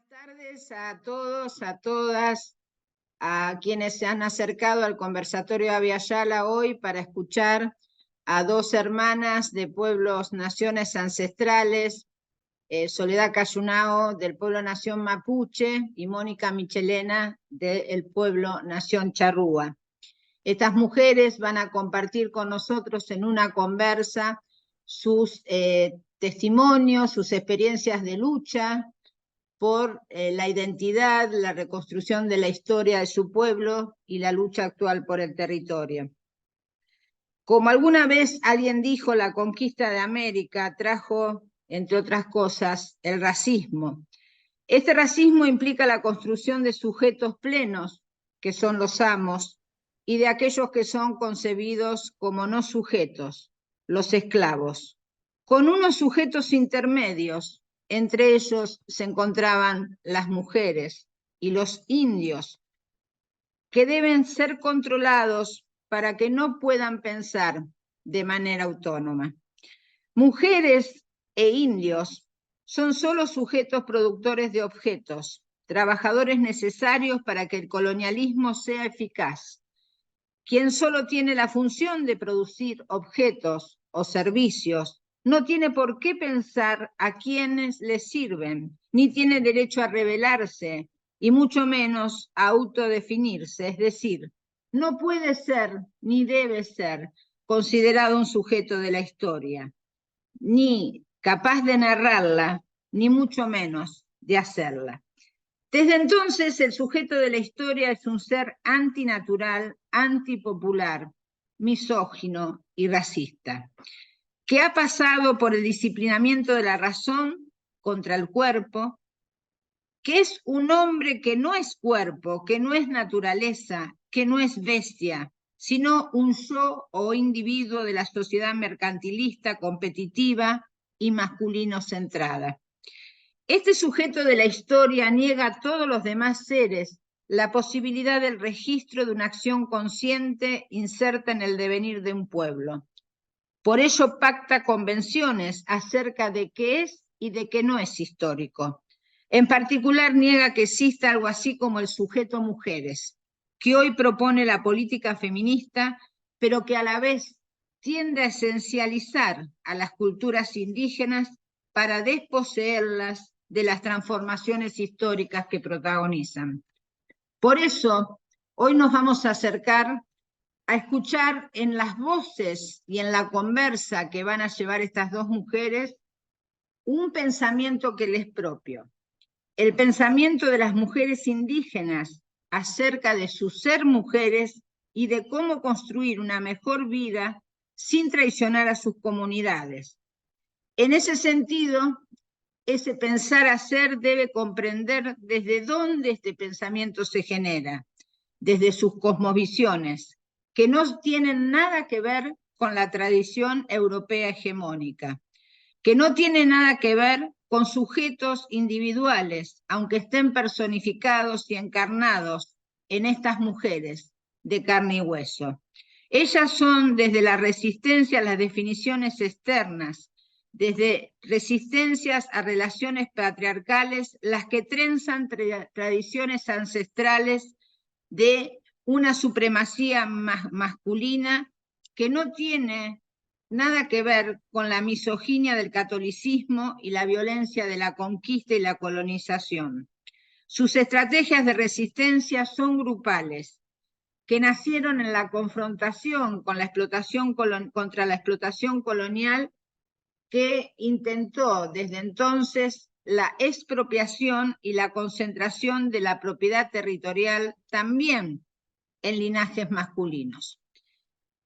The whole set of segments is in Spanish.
tardes a todos, a todas, a quienes se han acercado al conversatorio Abya Yala hoy para escuchar a dos hermanas de pueblos, naciones ancestrales, Soledad Cayunao del pueblo nación Mapuche y Mónica Michelena del pueblo nación Charrúa. Estas mujeres van a compartir con nosotros en una conversa sus testimonios, sus experiencias de lucha por la identidad, la reconstrucción de la historia de su pueblo y la lucha actual por el territorio. Como alguna vez alguien dijo, la conquista de América trajo, entre otras cosas, el racismo. Este racismo implica la construcción de sujetos plenos, que son los amos, y de aquellos que son concebidos como no sujetos, los esclavos, con unos sujetos intermedios. Entre ellos se encontraban las mujeres y los indios, que deben ser controlados para que no puedan pensar de manera autónoma. Mujeres e indios son solo sujetos productores de objetos, trabajadores necesarios para que el colonialismo sea eficaz. Quien solo tiene la función de producir objetos o servicios no tiene por qué pensar a quienes le sirven, ni tiene derecho a rebelarse, y mucho menos a autodefinirse, es decir, no puede ser ni debe ser considerado un sujeto de la historia, ni capaz de narrarla, ni mucho menos de hacerla. Desde entonces, el sujeto de la historia es un ser antinatural, antipopular, misógino y racista, que ha pasado por el disciplinamiento de la razón contra el cuerpo, que es un hombre que no es cuerpo, que no es naturaleza, que no es bestia, sino un yo o individuo de la sociedad mercantilista, competitiva y masculino centrada. Este sujeto de la historia niega a todos los demás seres la posibilidad del registro de una acción consciente inserta en el devenir de un pueblo. Por ello pacta convenciones acerca de qué es y de qué no es histórico. En particular niega que exista algo así como el sujeto mujeres, que hoy propone la política feminista, pero que a la vez tiende a esencializar a las culturas indígenas para desposeerlas de las transformaciones históricas que protagonizan. Por eso, hoy nos vamos a acercar a escuchar en las voces y en la conversa que van a llevar estas dos mujeres un pensamiento que les es propio. El pensamiento de las mujeres indígenas acerca de su ser mujeres y de cómo construir una mejor vida sin traicionar a sus comunidades. En ese sentido, ese pensar hacer debe comprender desde dónde este pensamiento se genera, desde sus cosmovisiones, que no tienen nada que ver con la tradición europea hegemónica, que no tiene nada que ver con sujetos individuales, aunque estén personificados y encarnados en estas mujeres de carne y hueso. Ellas son desde la resistencia a las definiciones externas, desde resistencias a relaciones patriarcales, las que trenzan tradiciones ancestrales de una supremacía masculina que no tiene nada que ver con la misoginia del catolicismo y la violencia de la conquista y la colonización. Sus estrategias de resistencia son grupales, que nacieron en la confrontación con la explotación contra la explotación colonial, que intentó desde entonces la expropiación y la concentración de la propiedad territorial también en linajes masculinos.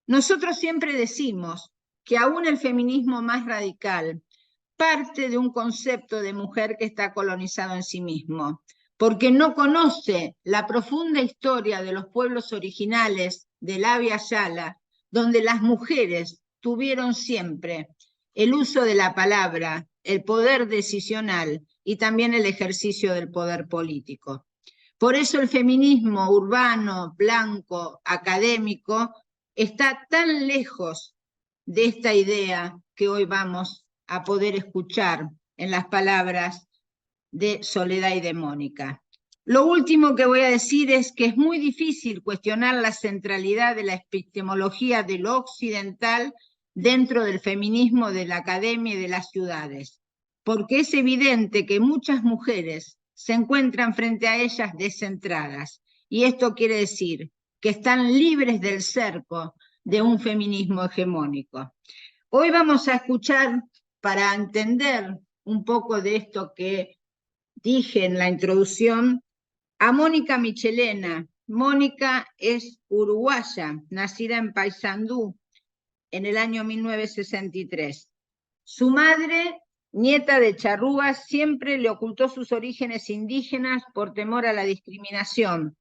Nosotros siempre decimos que aún el feminismo más radical parte de un concepto de mujer que está colonizado en sí mismo, porque no conoce la profunda historia de los pueblos originales del Abya Yala, donde las mujeres tuvieron siempre el uso de la palabra, el poder decisional y también el ejercicio del poder político. Por eso el feminismo urbano, blanco, académico, está tan lejos de esta idea que hoy vamos a poder escuchar en las palabras de Soledad y de Mónica. Lo último que voy a decir es que es muy difícil cuestionar la centralidad de la epistemología de lo occidental dentro del feminismo de la academia y de las ciudades, porque es evidente que muchas mujeres se encuentran frente a ellas descentradas, y esto quiere decir que están libres del cerco de un feminismo hegemónico. Hoy vamos a escuchar, para entender un poco de esto que dije en la introducción, a Mónica Michelena. Mónica es uruguaya, nacida en Paysandú en el año 1963. Su madre, nieta de charrúas, siempre le ocultó sus orígenes indígenas por temor a la discriminación,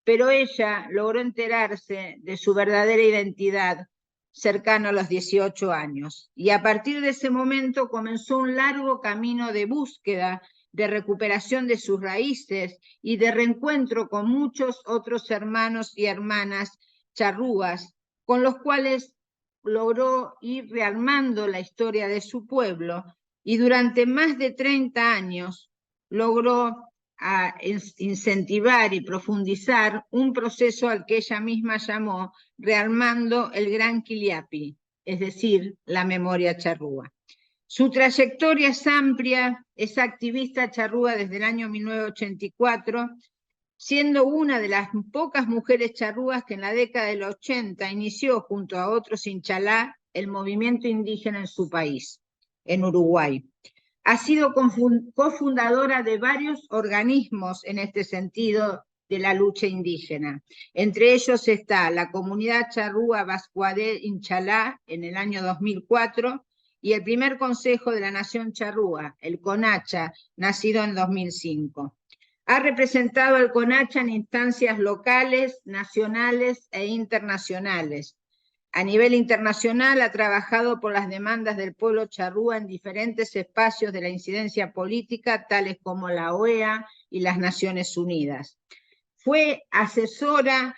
pero ella logró enterarse de su verdadera identidad cercano a los 18 años. Y a partir de ese momento comenzó un largo camino de búsqueda, de recuperación de sus raíces y de reencuentro con muchos otros hermanos y hermanas charrúas, con los cuales logró ir rearmando la historia de su pueblo, y durante más de 30 años logró incentivar y profundizar un proceso al que ella misma llamó rearmando el Gran Quiliapi, es decir, la memoria charrúa. Su trayectoria es amplia, es activista charrúa desde el año 1984, siendo una de las pocas mujeres charrúas que en la década del 80 inició junto a otros inchalá el movimiento indígena en su país, en Uruguay. Ha sido cofundadora de varios organismos en este sentido de la lucha indígena. Entre ellos está la Comunidad Charrúa Bascuadé Inchalá en el año 2004 y el primer Consejo de la Nación Charrúa, el CONACHA, nacido en 2005. Ha representado al CONACHA en instancias locales, nacionales e internacionales. A nivel internacional ha trabajado por las demandas del pueblo charrúa en diferentes espacios de la incidencia política, tales como la OEA y las Naciones Unidas. Fue asesora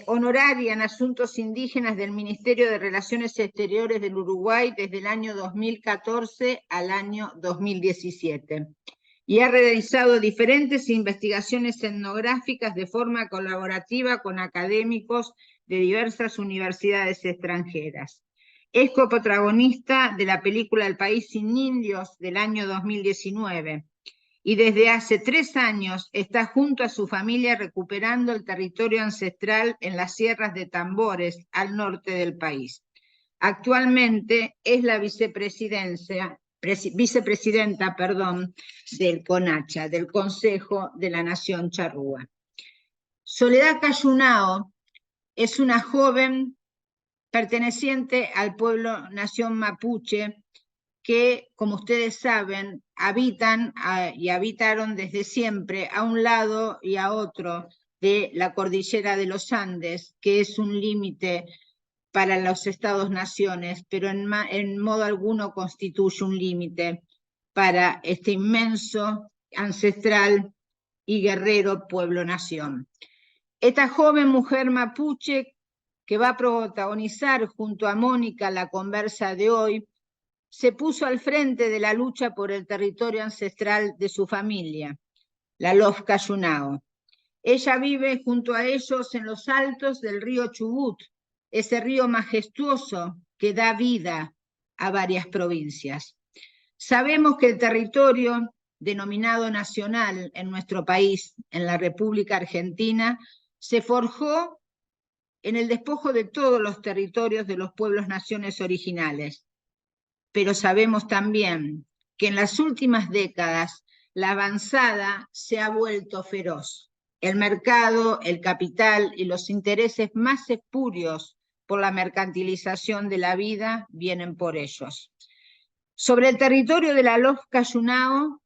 honoraria en asuntos indígenas del Ministerio de Relaciones Exteriores del Uruguay desde el año 2014 al año 2017. Y ha realizado diferentes investigaciones etnográficas de forma colaborativa con académicos de diversas universidades extranjeras. Es coprotagonista de la película El País sin Indios del año 2019 y desde hace 3 años está junto a su familia recuperando el territorio ancestral en las sierras de Tambores al norte del país. Actualmente es la vicepresidenta del CONACHA, del Consejo de la Nación Charrúa. Soledad Cayunao es una joven perteneciente al pueblo nación mapuche que, como ustedes saben, habitan y habitaron desde siempre a un lado y a otro de la cordillera de los Andes, que es un límite para los estados-naciones, pero en modo alguno constituye un límite para este inmenso, ancestral y guerrero pueblo-nación. Esta joven mujer mapuche que va a protagonizar junto a Mónica la conversa de hoy, se puso al frente de la lucha por el territorio ancestral de su familia, la Lof Cayunao. Ella vive junto a ellos en los altos del río Chubut, ese río majestuoso que da vida a varias provincias. Sabemos que el territorio denominado nacional en nuestro país, en la República Argentina, se forjó en el despojo de todos los territorios de los pueblos naciones originales. Pero sabemos también que en las últimas décadas la avanzada se ha vuelto feroz. El mercado, el capital y los intereses más espurios por la mercantilización de la vida vienen por ellos. Sobre el territorio de la Lof Cayunao,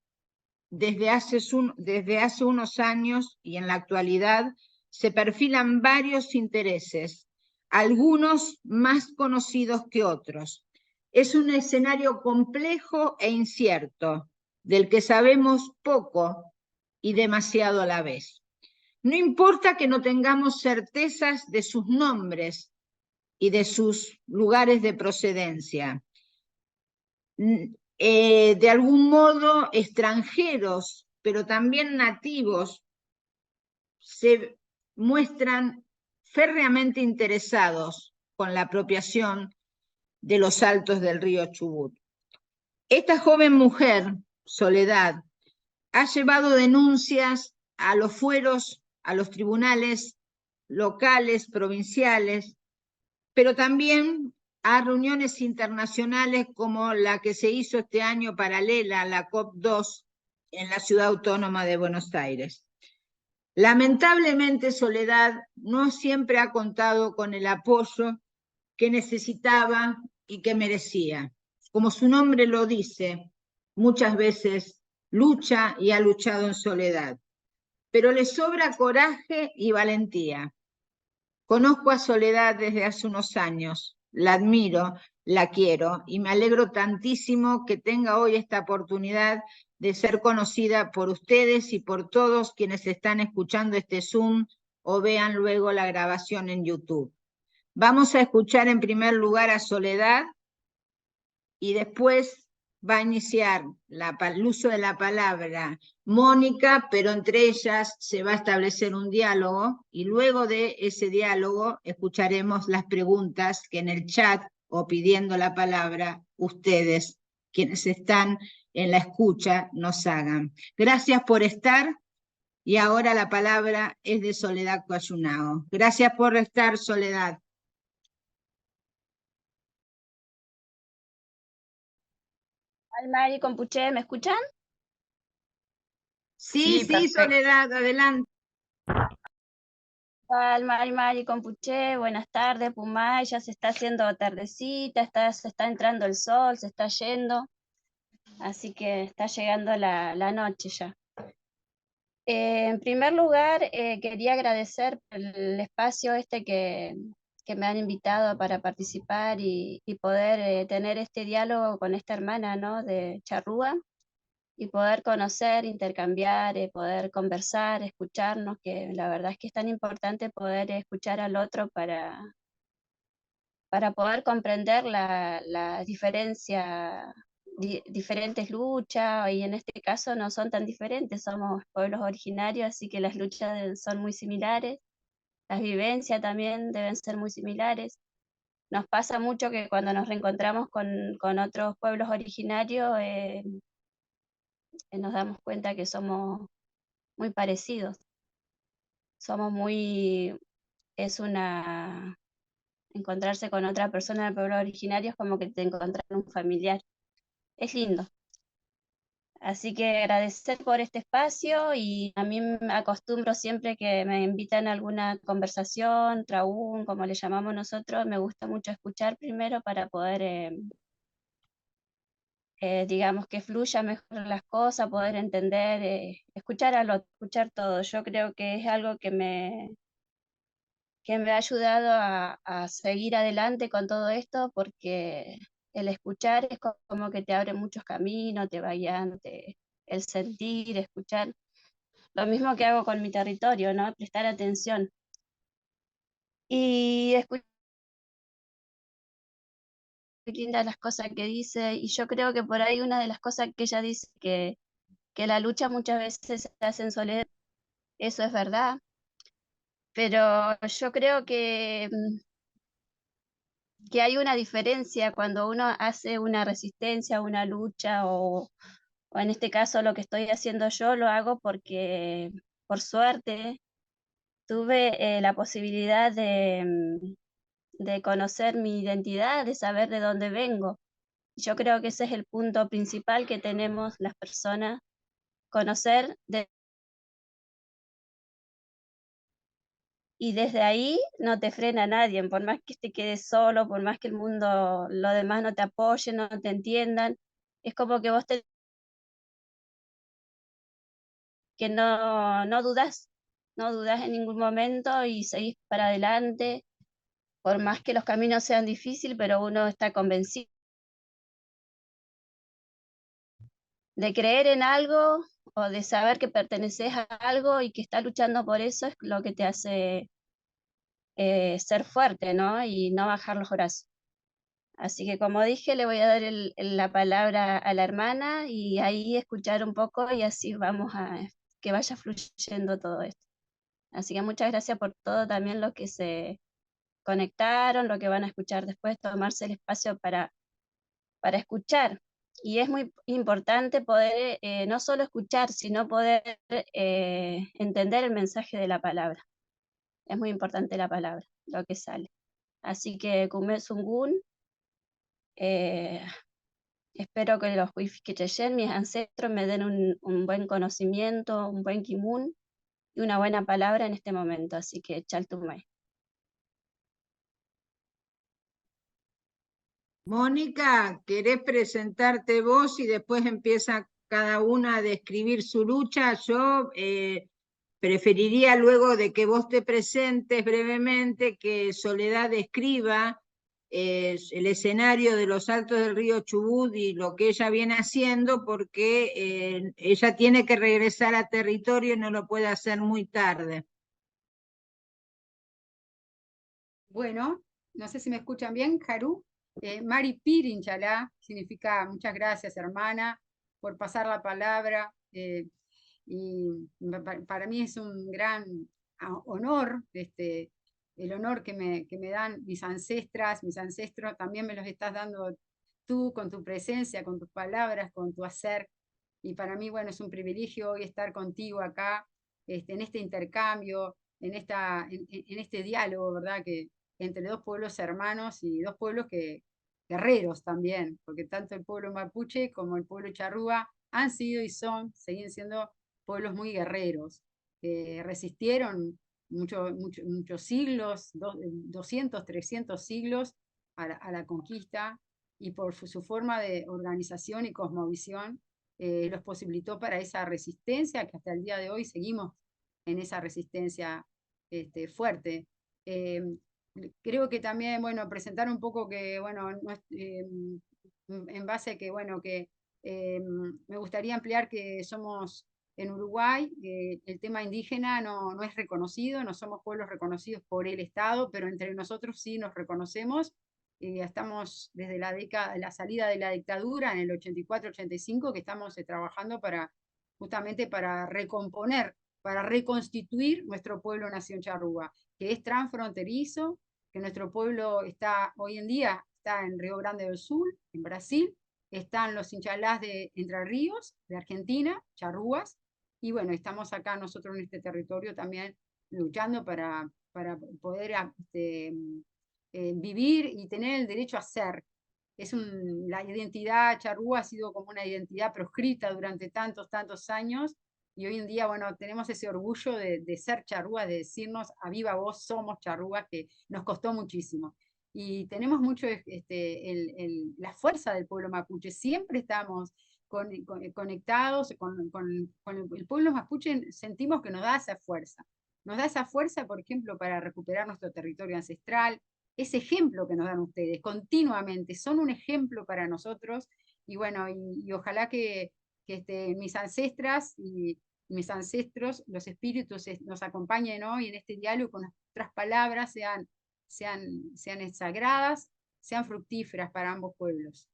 desde hace unos años y en la actualidad, se perfilan varios intereses, algunos más conocidos que otros. Es un escenario complejo e incierto, del que sabemos poco y demasiado a la vez. No importa que no tengamos certezas de sus nombres y de sus lugares de procedencia. de algún modo extranjeros, pero también nativos, se muestran férreamente interesados con la apropiación de los altos del río Chubut. Esta joven mujer, Soledad, ha llevado denuncias a los fueros, a los tribunales locales, provinciales, pero también a reuniones internacionales como la que se hizo este año paralela a la COP2 en la Ciudad Autónoma de Buenos Aires. Lamentablemente, Soledad no siempre ha contado con el apoyo que necesitaba y que merecía. Como su nombre lo dice, muchas veces lucha y ha luchado en soledad, pero le sobra coraje y valentía. Conozco a Soledad desde hace unos años, la admiro, la quiero y me alegro tantísimo que tenga hoy esta oportunidad de ser conocida por ustedes y por todos quienes están escuchando este Zoom o vean luego la grabación en YouTube. Vamos a escuchar en primer lugar a Soledad y después va a iniciar el uso de la palabra Mónica, pero entre ellas se va a establecer un diálogo y luego de ese diálogo escucharemos las preguntas que en el chat o pidiendo la palabra ustedes, quienes están en la escucha, nos hagan. Gracias por estar y ahora la palabra es de Soledad Coyunao. Gracias por estar, Soledad. Mari Compuché, ¿me escuchan? Sí, sí, Soledad, adelante. Mari Compuché, buenas tardes, Pumay, ya se está haciendo tardecita, se está entrando el sol, se está yendo, así que está llegando la noche ya. En primer lugar, quería agradecer el espacio que me han invitado para participar y poder tener este diálogo con esta hermana, ¿no?, de Charrúa, y poder conocer, intercambiar, poder conversar, escucharnos, que la verdad es que es tan importante poder escuchar al otro para poder comprender la diferencia, diferentes luchas, y en este caso no son tan diferentes, somos pueblos originarios, así que las luchas son muy similares, las vivencias también deben ser muy similares. Nos pasa mucho que cuando nos reencontramos con otros pueblos originarios, nos damos cuenta que somos muy parecidos. Somos muy, es una, encontrarse con otra persona del pueblo originario es como que te encontrar un familiar. Es lindo. Así que agradecer por este espacio, y a mí me acostumbro siempre que me invitan a alguna conversación, traún, como le llamamos nosotros, me gusta mucho escuchar primero para poder, digamos, que fluya mejor las cosas, poder entender, escuchar al otro, escuchar todo. Yo creo que es algo que me ha ayudado a seguir adelante con todo esto, porque el escuchar es como que te abre muchos caminos, te va guiando, el sentir, escuchar. Lo mismo que hago con mi territorio, ¿no? Prestar atención. Y escuchar lindas las cosas que dice, y yo creo que por ahí una de las cosas que ella dice, que la lucha muchas veces se hace en soledad, eso es verdad, pero yo creo que hay una diferencia cuando uno hace una resistencia, una lucha, o en este caso lo que estoy haciendo yo lo hago porque por suerte tuve la posibilidad de conocer mi identidad, de saber de dónde vengo. Yo creo que ese es el punto principal que tenemos las personas, conocer y desde ahí no te frena nadie, por más que te quedes solo, por más que el mundo, lo demás no te apoye, no te entiendan, es como que que no dudas, no dudas en ningún momento y seguís para adelante, por más que los caminos sean difíciles, pero uno está convencido de creer en algo o de saber que perteneces a algo y que estás luchando por eso, es lo que te hace ser fuerte, ¿no? Y no bajar los brazos. Así que como dije, le voy a dar la palabra a la hermana y ahí escuchar un poco y así vamos a que vaya fluyendo todo esto. Así que muchas gracias por todo, también los que se conectaron, lo que van a escuchar después, tomarse el espacio para escuchar. Y es muy importante poder no solo escuchar, sino poder entender el mensaje de la palabra. Es muy importante la palabra, lo que sale. Así que Kume Sungun, espero que los Huifiquecheyen, mis ancestros, me den un buen conocimiento, un buen kimun y una buena palabra en este momento. Así que Chaltumay. Mónica, ¿querés presentarte vos y después empieza cada una a describir su lucha? Yo preferiría luego de que vos te presentes brevemente que Soledad describa el escenario de los Altos del río Chubut y lo que ella viene haciendo, porque ella tiene que regresar a territorio y no lo puede hacer muy tarde. Bueno, no sé si me escuchan bien, Haru. Mari Pir, Inchalá, significa muchas gracias, hermana, por pasar la palabra. Y para mí es un gran honor, el honor que me dan mis ancestras, mis ancestros, también me los estás dando tú con tu presencia, con tus palabras, con tu hacer. Y para mí, bueno, es un privilegio hoy estar contigo acá, en este intercambio, en este diálogo, ¿verdad? Que entre dos pueblos hermanos y dos pueblos guerreros también, porque tanto el pueblo mapuche como el pueblo charrúa han sido y siguen siendo pueblos muy guerreros, que resistieron muchos siglos, 200, 300 siglos a la conquista, y por su forma de organización y cosmovisión los posibilitó para esa resistencia, que hasta el día de hoy seguimos en esa resistencia fuerte. Creo que también, bueno, presentar un poco que, bueno, en base a que, bueno, que me gustaría ampliar que somos en Uruguay, el tema indígena no es reconocido, no somos pueblos reconocidos por el Estado, pero entre nosotros sí nos reconocemos. Estamos desde la salida de la dictadura en el 84-85, que estamos trabajando justamente para recomponer, para reconstituir nuestro pueblo nación charrúa, que es transfronterizo, que nuestro pueblo hoy en día está en Río Grande del Sur, en Brasil, están los inchalás de Entre Ríos, de Argentina, charrúas, y bueno, estamos acá nosotros en este territorio también luchando para poder vivir y tener el derecho a ser. La identidad charrúa ha sido como una identidad proscrita durante tantos años, y hoy en día, bueno, tenemos ese orgullo de ser charrúas, de decirnos a viva voz somos charrúas, que nos costó muchísimo. Y tenemos mucho la fuerza del pueblo mapuche, siempre estamos conectados con el pueblo mapuche, sentimos que nos da esa fuerza, por ejemplo, para recuperar nuestro territorio ancestral, ese ejemplo que nos dan ustedes continuamente, son un ejemplo para nosotros, y bueno, y ojalá que mis ancestras y mis ancestros, los espíritus nos acompañen hoy en este diálogo, con nuestras palabras sean sagradas, sean fructíferas para ambos pueblos.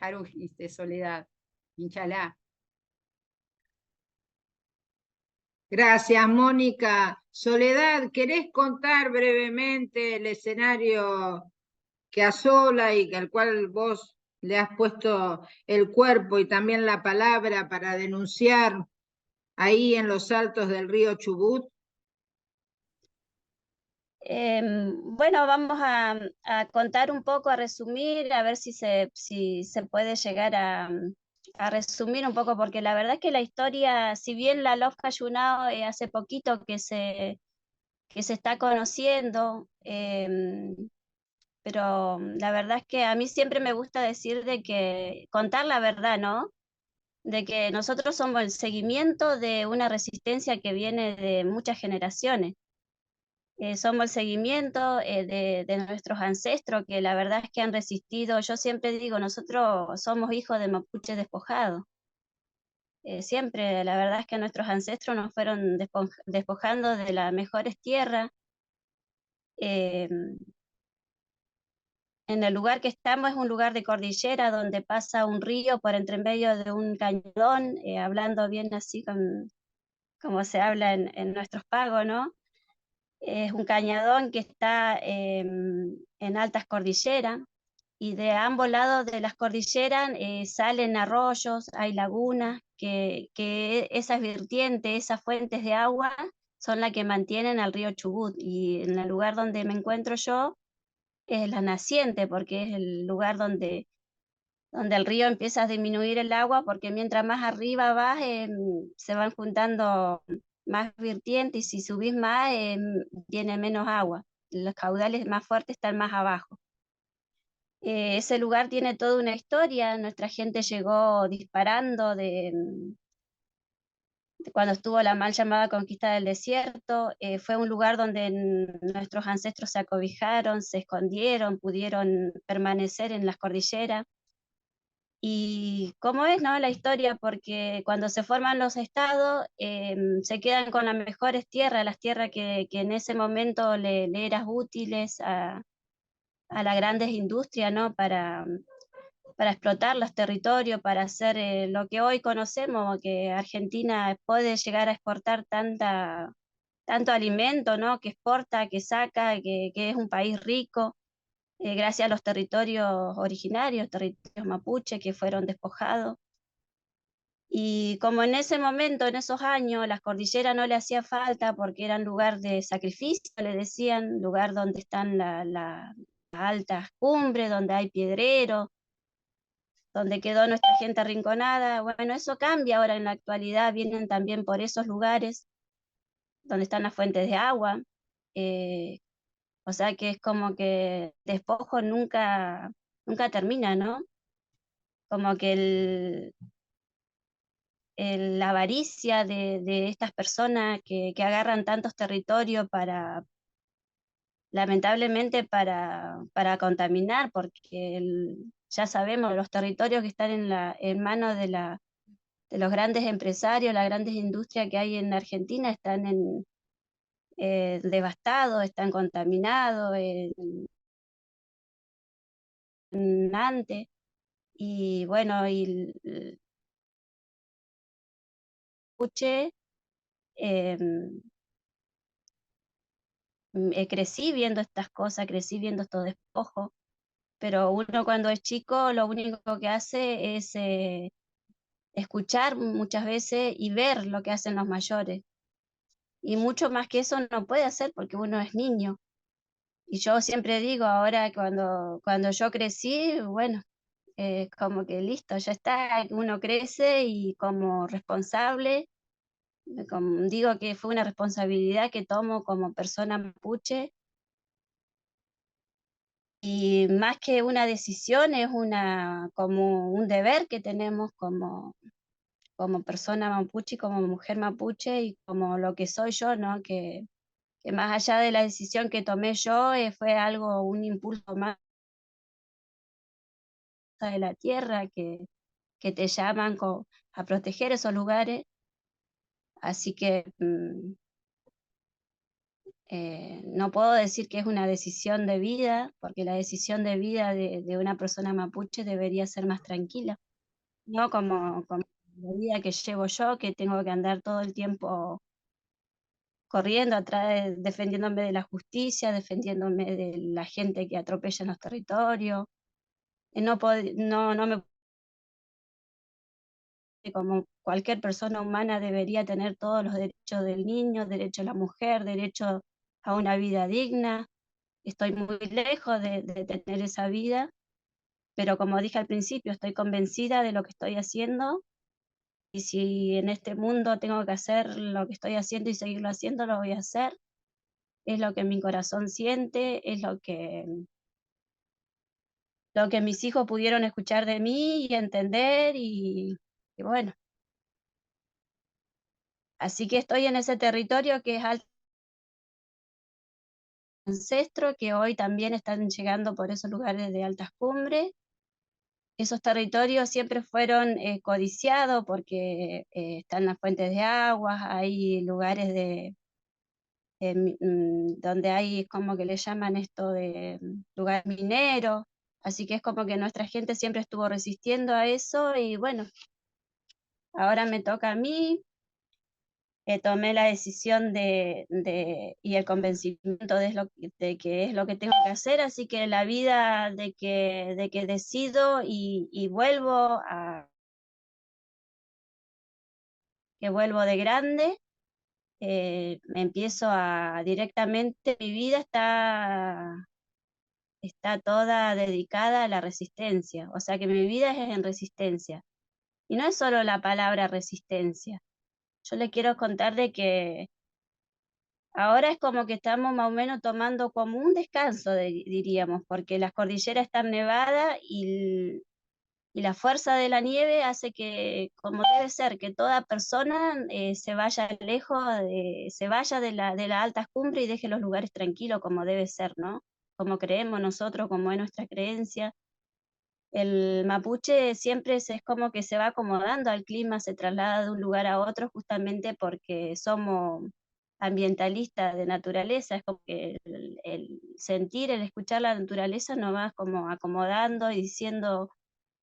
Haru, Soledad, Inchalá. Gracias, Mónica. Soledad, ¿querés contar brevemente el escenario que asola y al cual vos le has puesto el cuerpo y también la palabra para denunciar ahí en los altos del río Chubut? Bueno, vamos a contar un poco, a resumir, a ver si se puede llegar a resumir un poco, porque la verdad es que la historia, si bien la Lofka Yunao hace poquito que se está conociendo, pero la verdad es que a mí siempre me gusta decir de que contar la verdad, ¿no? De que nosotros somos el seguimiento de una resistencia que viene de muchas generaciones. Somos el seguimiento de nuestros ancestros, que la verdad es que han resistido. Yo siempre digo, nosotros somos hijos de mapuches despojados. Siempre, la verdad es que nuestros ancestros nos fueron despojando de las mejores tierras. En el lugar que estamos es un lugar de cordillera donde pasa un río por entre medio de un cañón, hablando bien así como se habla en nuestros pagos, ¿no? Es un cañadón que está en altas cordilleras y de ambos lados de las cordilleras salen arroyos, hay lagunas, que esas vertientes, esas fuentes de agua son las que mantienen al río Chubut. Y en el lugar donde me encuentro yo es la naciente, porque es el lugar donde el río empieza a disminuir el agua, porque mientras más arriba vas, se van juntando más vertientes, y si subís más, tiene menos agua. Los caudales más fuertes están más abajo. Ese lugar tiene toda una historia. Nuestra gente llegó disparando de cuando estuvo la mal llamada conquista del desierto. Fue un lugar donde nuestros ancestros se acobijaron, se escondieron, pudieron permanecer en las cordilleras. Y cómo es, ¿no?, la historia, porque cuando se forman los estados, se quedan con las mejores tierras, las tierras que en ese momento le eran útiles a las grandes industrias, ¿no?, para explotar los territorios, para hacer lo que hoy conocemos, que Argentina puede llegar a exportar tanto alimento, ¿no?, que exporta, que saca, que es un país rico, gracias a los territorios originarios, territorios mapuche que fueron despojados. Y como en ese momento, en esos años, las cordilleras no le hacía falta porque eran lugar de sacrificio, le decían, lugar donde están las altas cumbres, donde hay piedreros, donde quedó nuestra gente arrinconada. Bueno, eso cambia ahora en la actualidad, vienen también por esos lugares donde están las fuentes de agua. O sea que es como que despojo nunca termina, ¿no? Como que la avaricia de estas personas que agarran tantos territorios lamentablemente para contaminar, porque ya sabemos, los territorios que están en manos de los grandes empresarios, las grandes industrias que hay en Argentina están devastados, están contaminados, antes. Y bueno, escuché, crecí viendo estas cosas, crecí viendo estos despojos, pero uno cuando es chico lo único que hace es escuchar muchas veces y ver lo que hacen los mayores. Y mucho más que eso no puede hacer porque uno es niño. Y yo siempre digo, ahora cuando yo crecí, bueno, como que listo, ya está, uno crece y como responsable, digo que fue una responsabilidad que tomo como persona mapuche, y más que una decisión es como un deber que tenemos como persona mapuche, como mujer mapuche y como lo que soy yo, ¿no? Que más allá de la decisión que tomé yo, fue algo, un impulso más de la tierra que te llaman a proteger esos lugares. Así que no puedo decir que es una decisión de vida, porque la decisión de vida de una persona mapuche debería ser más tranquila, no como la vida que llevo yo, que tengo que andar todo el tiempo corriendo atrás, defendiéndome de la justicia, defendiéndome de la gente que atropella en los territorios. No me, como cualquier persona humana debería tener todos los derechos del niño, derecho a la mujer, derecho a una vida digna. Estoy muy lejos de tener esa vida, pero como dije al principio, estoy convencida de lo que estoy haciendo, y si en este mundo tengo que hacer lo que estoy haciendo y seguirlo haciendo, lo voy a hacer. Es lo que mi corazón siente, es lo que mis hijos pudieron escuchar de mí y entender, y bueno, así que estoy en ese territorio que es alto ancestro, que hoy también están llegando por esos lugares de altas cumbres. Esos territorios siempre fueron codiciados porque están las fuentes de agua, hay lugares donde hay, como que le llaman esto de lugar minero, Así que es como que nuestra gente siempre estuvo resistiendo a eso y bueno, ahora me toca a mí. Tomé la decisión y el convencimiento de que es lo que tengo que hacer, así que la vida de que decido y vuelvo que vuelvo de grande, me empiezo directamente, mi vida está toda dedicada a la resistencia, o sea que mi vida es en resistencia. Y no es solo la palabra resistencia. Yo le quiero contar de que ahora es como que estamos más o menos tomando como un descanso, diríamos, porque las cordilleras están nevadas y la fuerza de la nieve hace que, como debe ser, que toda persona se vaya lejos, se vaya de la alta cumbre y deje los lugares tranquilos como debe ser, ¿no? Como creemos nosotros, como es nuestra creencia. El mapuche siempre es como que se va acomodando al clima, se traslada de un lugar a otro justamente porque somos ambientalistas de naturaleza, es como que el sentir, el escuchar la naturaleza nos va como acomodando y diciendo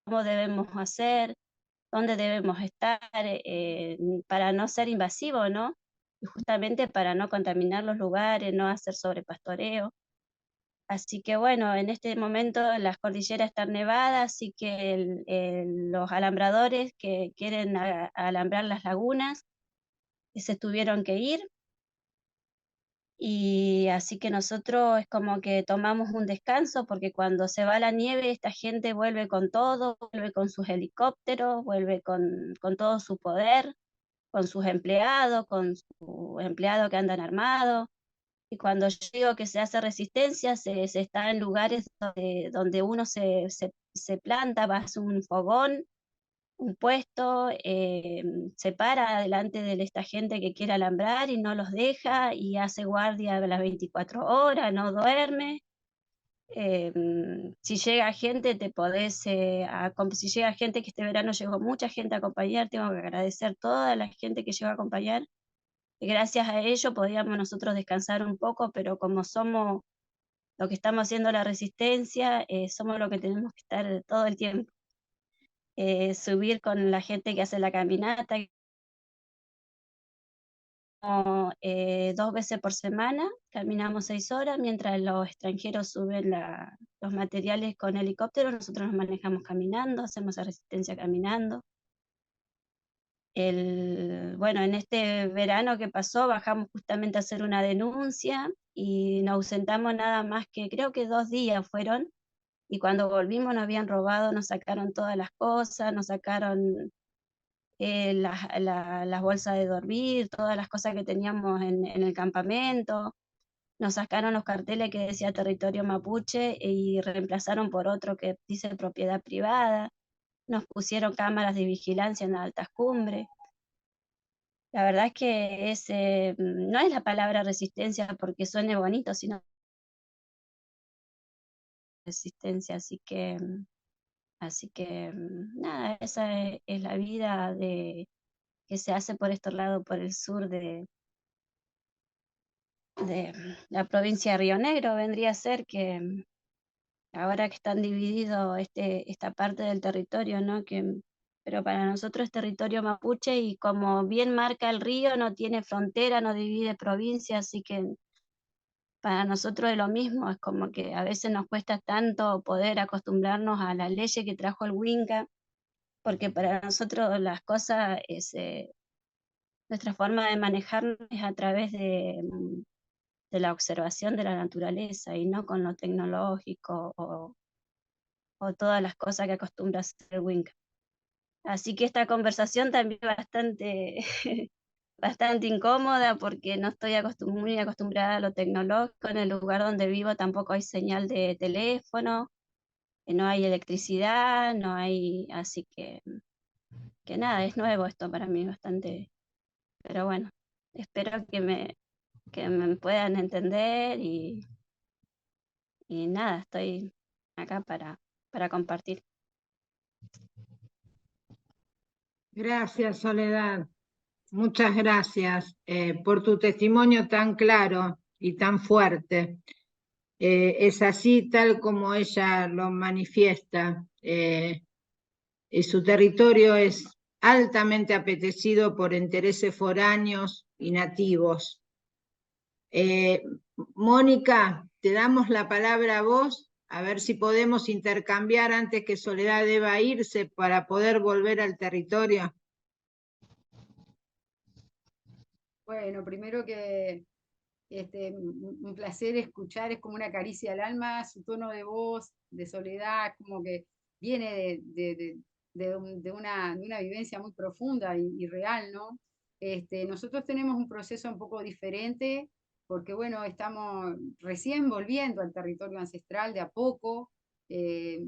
cómo debemos hacer, dónde debemos estar, para no ser invasivo, ¿no? Y justamente para no contaminar los lugares, no hacer sobrepastoreo. Así que bueno, en este momento las cordilleras están nevadas, así que los alambradores que quieren alambrar las lagunas se tuvieron que ir. Y así que nosotros es como que tomamos un descanso porque cuando se va la nieve esta gente vuelve con todo, vuelve con sus helicópteros, vuelve con todo su poder, con sus empleados, con sus empleados que andan armados. Y cuando yo digo que se hace resistencia, se está en lugares donde uno se planta, va a hacer un fogón, un puesto, se para delante de esta gente que quiere alambrar y no los deja y hace guardia las 24 horas, no duerme. Si llega gente, si llega gente, que este verano llegó mucha gente a acompañar, tengo que agradecer toda la gente que llegó a acompañar. Gracias a ello podíamos nosotros descansar un poco, pero como somos lo que estamos haciendo la resistencia, somos lo que tenemos que estar todo el tiempo. Subir con la gente que hace la caminata, 2 veces por semana, caminamos 6 horas, mientras los extranjeros suben los materiales con helicóptero, nosotros nos manejamos caminando, hacemos la resistencia caminando. Bueno, en este verano que pasó bajamos justamente a hacer una denuncia y nos ausentamos nada más que, creo que 2 días fueron, y cuando volvimos nos habían robado, nos sacaron todas las cosas, nos sacaron las bolsas de dormir, todas las cosas que teníamos en el campamento, nos sacaron los carteles que decía territorio mapuche y reemplazaron por otro que dice propiedad privada, nos pusieron cámaras de vigilancia en las altas cumbres. La verdad es que no es la palabra resistencia porque suene bonito, sino resistencia, así que nada, esa es la vida que se hace por este lado, por el sur de la provincia de Río Negro, vendría a ser que ahora que están divididos esta parte del territorio, ¿no? Pero para nosotros es territorio mapuche y como bien marca el río, no tiene frontera, no divide provincia, así que para nosotros es lo mismo, es como que a veces nos cuesta tanto poder acostumbrarnos a las leyes que trajo el Winca, porque para nosotros las cosas nuestra forma de manejarnos es a través de la observación de la naturaleza y no con lo tecnológico o todas las cosas que acostumbra hacer el Winca. Así que esta conversación también es bastante, bastante incómoda porque no estoy muy acostumbrada a lo tecnológico. En el lugar donde vivo tampoco hay señal de teléfono, no hay electricidad, no hay, así que nada, es nuevo esto para mí bastante, pero bueno, espero que me puedan entender y nada, estoy acá para compartir. Gracias, Soledad. Muchas gracias por tu testimonio tan claro y tan fuerte. es así tal como ella lo manifiesta. Y su territorio es altamente apetecido por intereses foráneos y nativos. Mónica, te damos la palabra a vos, a ver si podemos intercambiar antes que Soledad deba irse para poder volver al territorio. Bueno, primero que un placer escuchar, es como una caricia al alma, su tono de voz, de Soledad, como que viene de una vivencia muy profunda y real, ¿no? Nosotros tenemos un proceso un poco diferente, porque bueno, estamos recién volviendo al territorio ancestral de a poco. eh,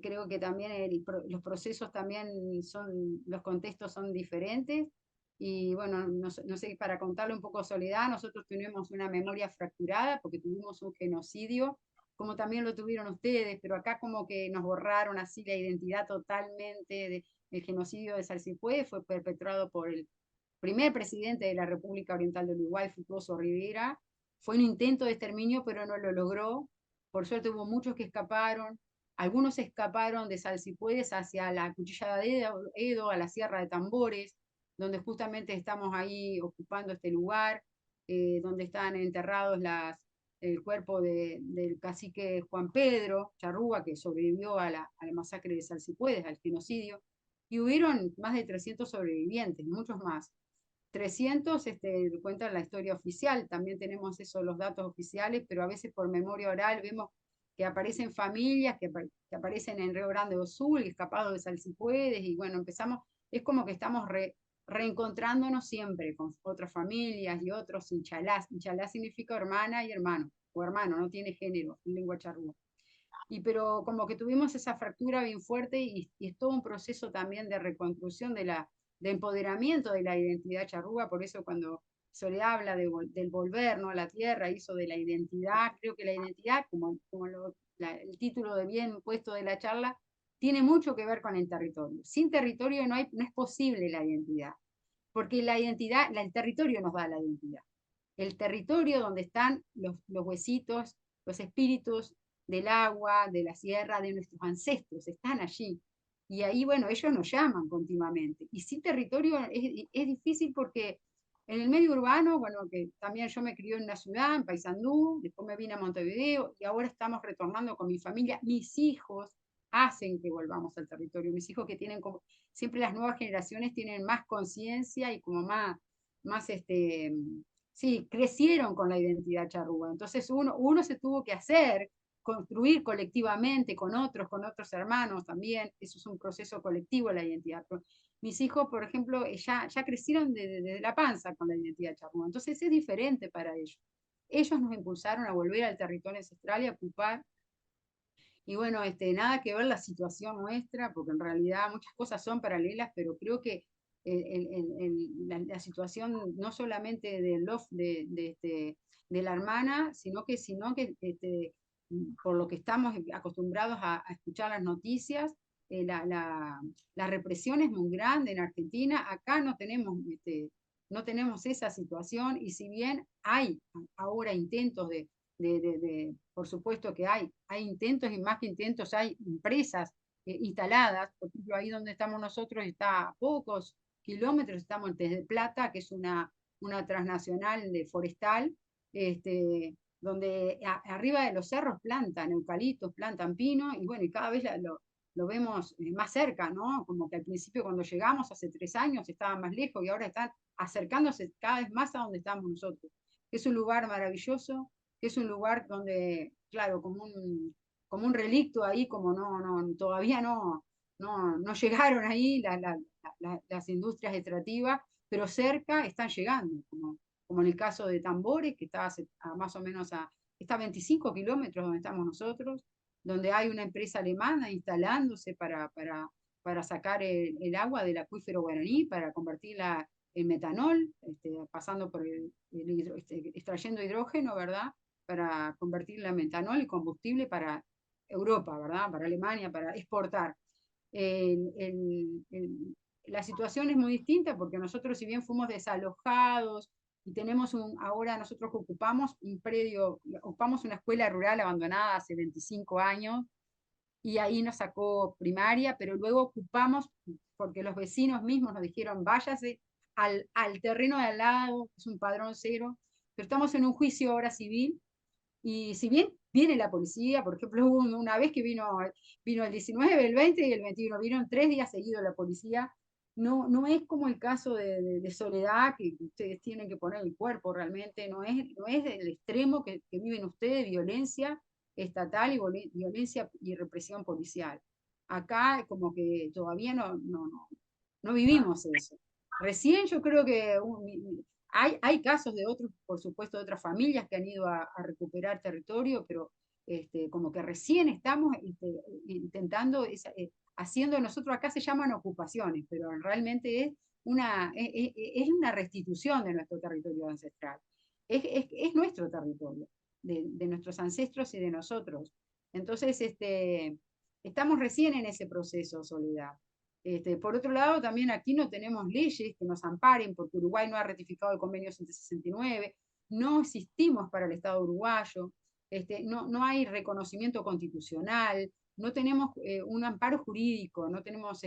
Creo que también los procesos también son, los contextos son diferentes. Y bueno, no sé, para contarle un poco Soledad, nosotros tenemos una memoria fracturada porque tuvimos un genocidio, como también lo tuvieron ustedes, pero acá como que nos borraron así la identidad totalmente. El genocidio de Salsipuede fue perpetrado por el primer presidente de la República Oriental de Uruguay, Frutuoso Rivera. Fue un intento de exterminio, pero no lo logró. Por suerte hubo muchos que escaparon. Algunos escaparon de Salsipuedes hacia la Cuchilla de Edo, a la Sierra de Tambores, donde justamente estamos ahí ocupando este lugar, donde están enterrados el cuerpo del cacique Juan Pedro Charrúa, que sobrevivió a la masacre de Salsipuedes, al genocidio, y hubieron más de 300 sobrevivientes, muchos más. 300 cuentan la historia oficial, también tenemos eso, los datos oficiales, pero a veces por memoria oral vemos que aparecen familias, que aparecen en Río Grande do Sul, escapados de Salsipuedes, y bueno, es como que estamos reencontrándonos siempre con otras familias y otros inchalás. Inchalá significa hermana y hermano, o hermano, no tiene género en lengua charrúa. Pero como que tuvimos esa fractura bien fuerte y es todo un proceso también de reconstrucción de empoderamiento de la identidad charrúa. Por eso cuando Soledad habla del volver, ¿no?, a la tierra, hizo de la identidad, creo que la identidad, como el título de bien puesto de la charla, tiene mucho que ver con el territorio. Sin territorio no es posible la identidad, porque la identidad, el territorio nos da la identidad. El territorio donde están los huesitos, los espíritus del agua, de la sierra, de nuestros ancestros, están allí. Y ahí, bueno, ellos nos llaman continuamente. Y sin territorio es difícil porque en el medio urbano, bueno, que también yo me crié en una ciudad, en Paysandú, después me vine a Montevideo y ahora estamos retornando con mi familia. Mis hijos hacen que volvamos al territorio. Mis hijos que tienen como, siempre las nuevas generaciones tienen más conciencia y como más sí, crecieron con la identidad charrúa. Entonces uno se tuvo que hacer, construir colectivamente con otros hermanos también. Eso es un proceso colectivo, la identidad. Pero mis hijos, por ejemplo, ya crecieron desde la panza con la identidad charrúa. Entonces es diferente para ellos. Ellos nos impulsaron a volver al territorio ancestral y a ocupar. Y bueno, nada que ver la situación nuestra, porque en realidad muchas cosas son paralelas, pero creo que la situación no solamente de la hermana, sino que por lo que estamos acostumbrados a escuchar las noticias, la represión es muy grande en Argentina. Acá no tenemos esa situación, y si bien hay ahora intentos por supuesto que hay intentos, y más que intentos hay empresas instaladas. Por ejemplo, ahí donde estamos nosotros está a pocos kilómetros, estamos en Tez de Plata, que es una transnacional de forestal, donde arriba de los cerros plantan eucaliptos, plantan pino, y bueno, y cada vez lo vemos más cerca, ¿no? Como que al principio cuando llegamos hace 3 años estaban más lejos y ahora están acercándose cada vez más a donde estamos nosotros. Es un lugar maravilloso, que es un lugar donde, claro, como un relicto ahí, como todavía no llegaron ahí las industrias extractivas, pero cerca están llegando, como en el caso de Tambores, que está más o menos está a 25 kilómetros donde estamos nosotros, donde hay una empresa alemana instalándose para sacar el agua del acuífero guaraní, para convertirla en metanol, pasando por extrayendo hidrógeno, ¿verdad?, para convertirla en metanol y combustible para Europa, ¿verdad?, para Alemania, para exportar. La situación es muy distinta porque nosotros, si bien fuimos desalojados, y tenemos ahora nosotros ocupamos un predio, ocupamos una escuela rural abandonada hace 25 años, y ahí nos sacó primaria, pero luego ocupamos, porque los vecinos mismos nos dijeron, váyase al terreno de al lado, es un padrón cero, pero estamos en un juicio ahora civil, y si bien viene la policía, por ejemplo, hubo una vez que vino el 19, el 20 y el 21, vieron 3 días seguidos la policía. No es como el caso de Soledad, que ustedes tienen que poner el cuerpo realmente, no es el extremo que viven ustedes, violencia estatal y violencia y represión policial. Acá como que todavía no vivimos eso. Recién yo creo que hay casos de otros, por supuesto, de otras familias que han ido a recuperar territorio, pero como que recién estamos intentando, haciendo, nosotros acá se llaman ocupaciones, pero realmente es una restitución de nuestro territorio ancestral. Es nuestro territorio, de nuestros ancestros y de nosotros. Entonces, estamos recién en ese proceso, Soledad. Por otro lado, también aquí no tenemos leyes que nos amparen, porque Uruguay no ha ratificado el convenio 169, no existimos para el Estado uruguayo, no hay reconocimiento constitucional, no tenemos un amparo jurídico, no tenemos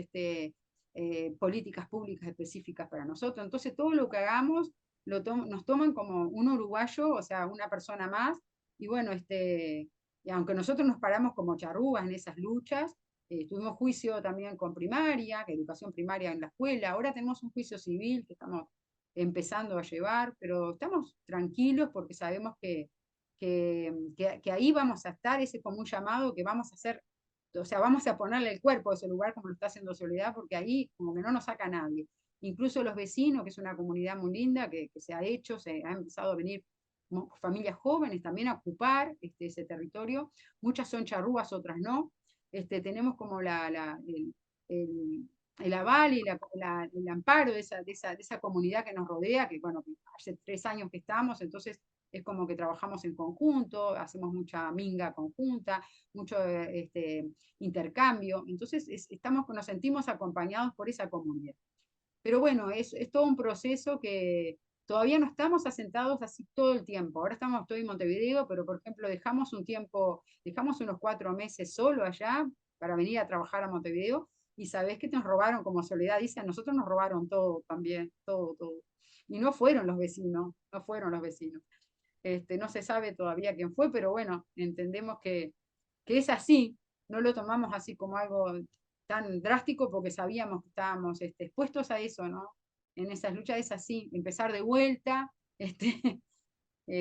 políticas públicas específicas para nosotros. Entonces, todo lo que hagamos nos toman como un uruguayo, o sea, una persona más, y bueno, y aunque nosotros nos paramos como charrúas en esas luchas, tuvimos juicio también con primaria, educación primaria en la escuela, ahora tenemos un juicio civil que estamos empezando a llevar, pero estamos tranquilos porque sabemos que ahí vamos a estar, ese como un llamado que vamos a hacer, o sea, vamos a ponerle el cuerpo a ese lugar como lo está haciendo Soledad, porque ahí como que no nos saca nadie. Incluso los vecinos, que es una comunidad muy linda, que se ha hecho, se ha empezado a venir familias jóvenes también a ocupar ese territorio, muchas son charrúas, otras no, tenemos como el aval y el amparo de esa comunidad que nos rodea, que bueno, hace 3 años que estamos, entonces es como que trabajamos en conjunto, hacemos mucha minga conjunta, mucho intercambio, entonces nos sentimos acompañados por esa comunidad. Pero bueno, es todo un proceso que todavía no estamos asentados así todo el tiempo. Ahora estoy en Montevideo, pero por ejemplo dejamos unos 4 meses solo allá para venir a trabajar a Montevideo, y sabés que nos robaron, como Soledad dice, a nosotros nos robaron todo también, todo. Y no fueron los vecinos, no fueron los vecinos. No se sabe todavía quién fue, pero bueno, entendemos que es así, no lo tomamos así como algo tan drástico porque sabíamos que estábamos expuestos a eso, ¿no? En esas luchas es así, empezar de vuelta,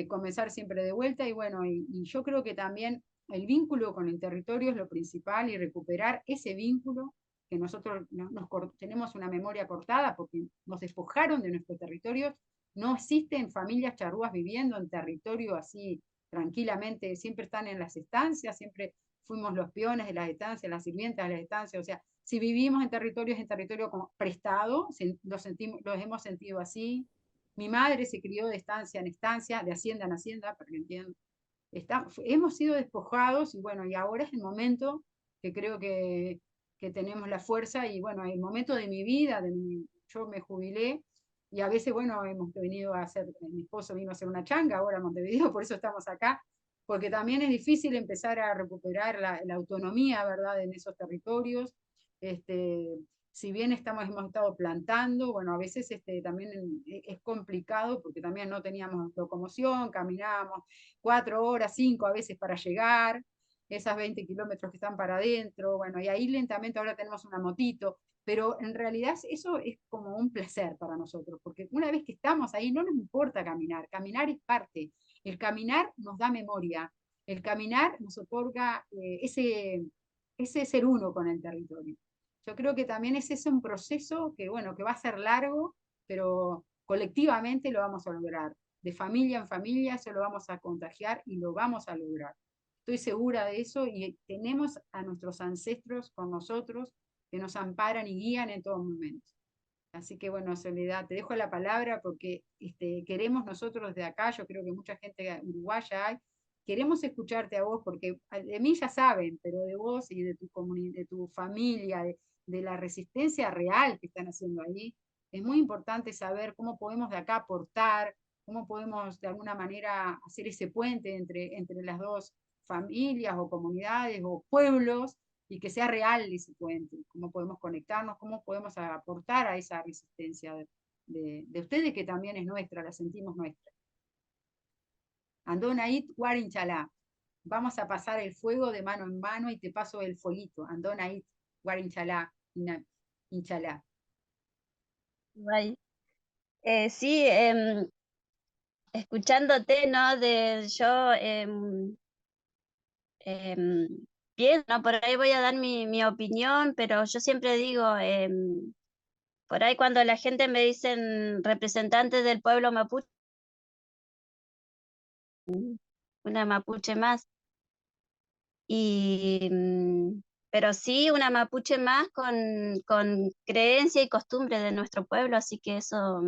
comenzar siempre de vuelta, y bueno, y yo creo que también el vínculo con el territorio es lo principal, y recuperar ese vínculo que nosotros tenemos una memoria cortada porque nos despojaron de nuestro territorio. No existen familias charrúas viviendo en territorio así tranquilamente, siempre están en las estancias, siempre fuimos los peones de las estancias, las sirvientas de las estancias, o sea, si vivimos en territorio como prestado, los hemos sentido así. Mi madre se crió de estancia en estancia, de hacienda en hacienda, para que entiendan. Hemos sido despojados, y bueno, y ahora es el momento que creo que tenemos la fuerza, y bueno, el momento de mi vida, yo me jubilé, y a veces, bueno, hemos venido a hacer, mi esposo vino a hacer una changa ahora a Montevideo, por eso estamos acá, porque también es difícil empezar a recuperar la autonomía, ¿verdad?, en esos territorios. Si bien hemos estado plantando, bueno, a veces también es complicado porque también no teníamos locomoción, caminábamos 4 horas, 5 a veces para llegar, esas 20 kilómetros que están para adentro, bueno, y ahí lentamente ahora tenemos una motito, pero en realidad eso es como un placer para nosotros, porque una vez que estamos ahí no nos importa caminar, caminar es parte, el caminar nos da memoria, el caminar nos otorga ese ser uno con el territorio. Yo creo que también es un proceso que, bueno, que va a ser largo, pero colectivamente lo vamos a lograr. De familia en familia eso lo vamos a contagiar y lo vamos a lograr. Estoy segura de eso, y tenemos a nuestros ancestros con nosotros que nos amparan y guían en todo momento. Así que bueno, Soledad, te dejo la palabra porque queremos nosotros desde acá, yo creo que mucha gente uruguaya hay, queremos escucharte a vos porque de mí ya saben, pero de vos y de tu familia, de la resistencia real que están haciendo ahí, es muy importante saber cómo podemos de acá aportar, cómo podemos de alguna manera hacer ese puente entre las dos familias o comunidades o pueblos y que sea real ese puente, cómo podemos conectarnos, cómo podemos aportar a esa resistencia de ustedes que también es nuestra, la sentimos nuestra. Andonait Guarinchalá. Vamos a pasar el fuego de mano en mano y te paso el fueguito. Andonait Guarinchalá. Inchalá. Guay. Sí, escuchándote, ¿no? Bien, ¿no? Por ahí voy a dar mi opinión, pero yo siempre digo, por ahí cuando la gente me dicen representantes del pueblo mapuche, una mapuche más, y, pero sí una mapuche más con creencia y costumbre de nuestro pueblo, así que eso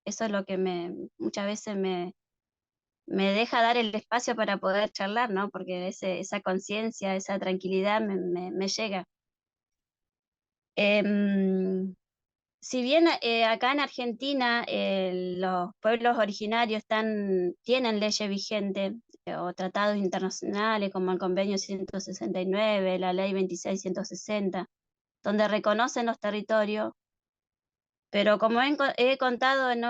es lo que muchas veces me deja dar el espacio para poder charlar, ¿no? Porque esa conciencia, esa tranquilidad me llega. Si bien acá en Argentina los pueblos originarios tienen leyes vigentes o tratados internacionales como el Convenio 169, la Ley 2660, donde reconocen los territorios, pero como he contado en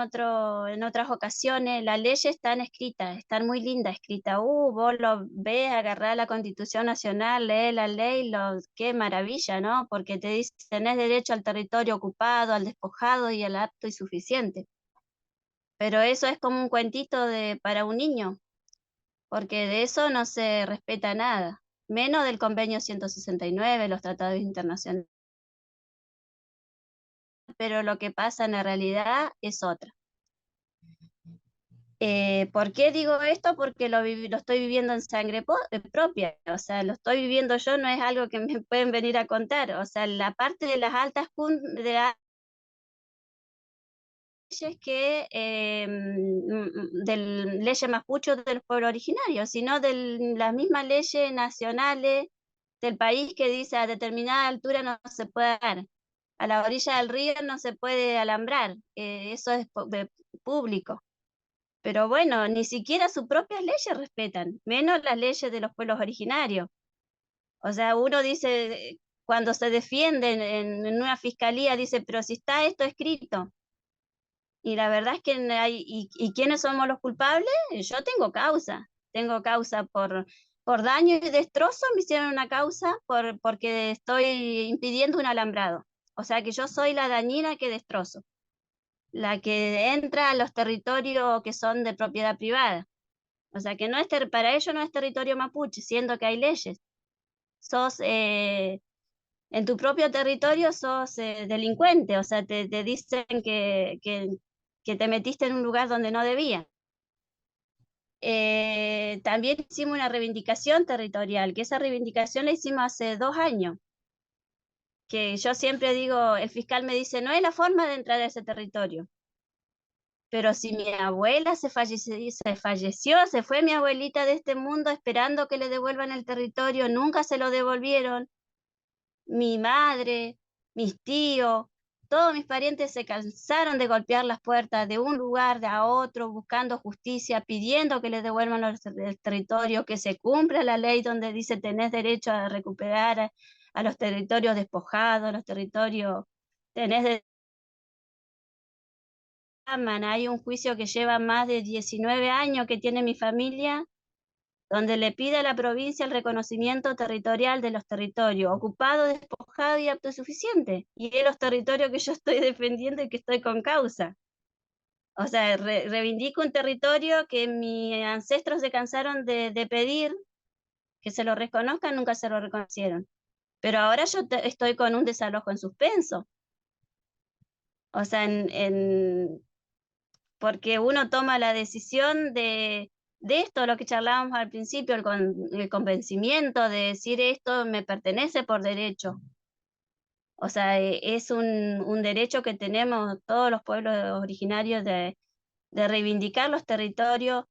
otras ocasiones, las leyes están escritas, están muy lindas escritas. Vos lo ves, agarrás la Constitución Nacional, lees la ley, qué maravilla, ¿no? Porque te dice, tenés derecho al territorio ocupado, al despojado y al apto y suficiente. Pero eso es como un cuentito para un niño, porque de eso no se respeta nada, menos del Convenio 169, los tratados internacionales. Pero lo que pasa en la realidad es otra. ¿Por qué digo esto? Porque lo estoy viviendo en sangre propia, o sea, lo estoy viviendo yo, no es algo que me pueden venir a contar, o sea, la parte de las altas de las leyes de leyes mapuche de los pueblos originarios, sino de las mismas leyes nacionales del país que dice a determinada altura no se puede dar, a la orilla del río no se puede alambrar, eso es público. Pero bueno, ni siquiera sus propias leyes respetan, menos las leyes de los pueblos originarios. O sea, uno dice, cuando se defienden en una fiscalía, dice, pero si está esto escrito. Y la verdad es que ¿y quiénes somos los culpables? Yo tengo causa por daño y destrozo, me hicieron una causa porque estoy impidiendo un alambrado. O sea que yo soy la dañina que destrozo, la que entra a los territorios que son de propiedad privada. O sea que para ellos no es territorio mapuche, siendo que hay leyes. En tu propio territorio sos delincuente, o sea, te dicen que te metiste en un lugar donde no debía. También hicimos una reivindicación territorial, que esa reivindicación la hicimos hace 2 años. Que yo siempre digo, el fiscal me dice, no es la forma de entrar a ese territorio. Pero si mi abuela se falleció, se fue mi abuelita de este mundo esperando que le devuelvan el territorio, nunca se lo devolvieron. Mi madre, mis tíos, todos mis parientes se cansaron de golpear las puertas de un lugar a otro, buscando justicia, pidiendo que les devuelvan el territorio, que se cumpla la ley donde dice tenés derecho a recuperar a los territorios despojados, los territorios, tenés hay un juicio que lleva más de 19 años que tiene mi familia, donde le pide a la provincia el reconocimiento territorial de los territorios, ocupado, despojado y autosuficiente. Y es los territorios que yo estoy defendiendo y que estoy con causa. O sea, reivindico un territorio que mis ancestros se cansaron de pedir, que se lo reconozcan, nunca se lo reconocieron. Pero ahora yo estoy con un desalojo en suspenso. O sea, porque uno toma la decisión de esto, lo que charlábamos al principio, el convencimiento de decir esto me pertenece por derecho. O sea, es un derecho que tenemos todos los pueblos originarios de reivindicar los territorios.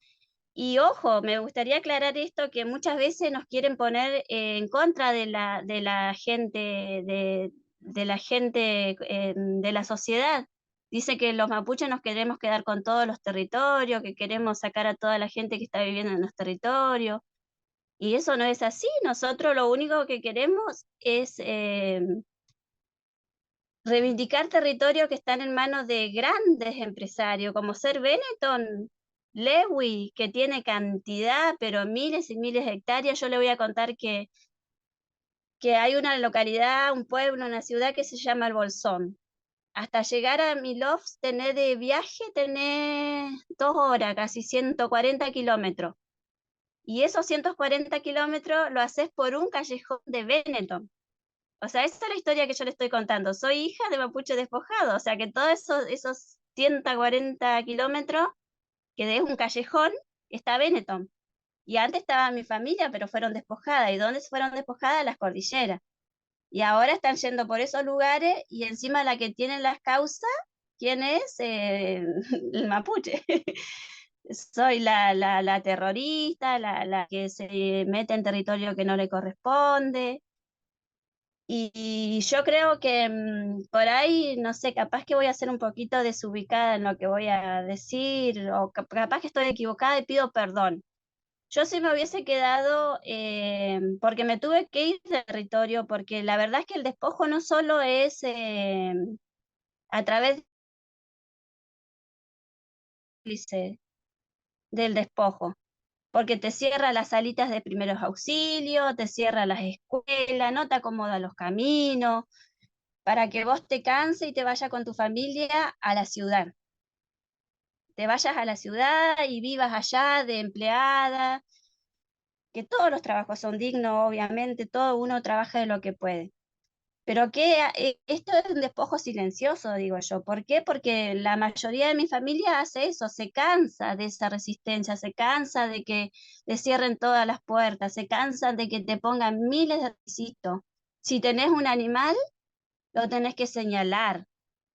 Y ojo, me gustaría aclarar esto, que muchas veces nos quieren poner en contra de la gente, de la gente de la sociedad, dice que los mapuches nos queremos quedar con todos los territorios, que queremos sacar a toda la gente que está viviendo en los territorios, y eso no es así. Nosotros lo único que queremos es reivindicar territorios que están en manos de grandes empresarios, como ser Benetton, Lewy, que tiene cantidad, pero miles y miles de hectáreas. Yo le voy a contar que hay una localidad, un pueblo, una ciudad que se llama El Bolsón. Hasta llegar a Milofs, tenés de viaje, tenés 2 horas, casi 140 kilómetros. Y esos 140 kilómetros lo haces por un callejón de Benetton. O sea, esa es la historia que yo le estoy contando. Soy hija de mapuche despojado, o sea que todos esos 140 kilómetros, que es un callejón, está Benetton. Y antes estaba mi familia, pero fueron despojadas. ¿Y dónde se fueron despojadas? Las cordilleras. Y ahora están yendo por esos lugares, y encima la que tiene las causas, ¿quién es? El mapuche. Soy la terrorista, la que se mete en territorio que no le corresponde. Y yo creo que por ahí, no sé, capaz que voy a ser un poquito desubicada en lo que voy a decir, o capaz que estoy equivocada y pido perdón. Yo sí me hubiese quedado, porque me tuve que ir del territorio, porque la verdad es que el despojo no solo es a través del despojo, porque te cierra las salitas de primeros auxilios, te cierra las escuelas, no te acomoda los caminos, para que vos te canses y te vayas con tu familia a la ciudad. Te vayas a la ciudad y vivas allá de empleada, que todos los trabajos son dignos, obviamente, todo uno trabaja de lo que puede. Pero que esto es un despojo silencioso, digo yo. ¿Por qué? Porque la mayoría de mi familia hace eso, se cansa de esa resistencia, se cansa de que te cierren todas las puertas, se cansa de que te pongan miles de requisitos. Si tenés un animal, lo tenés que señalar.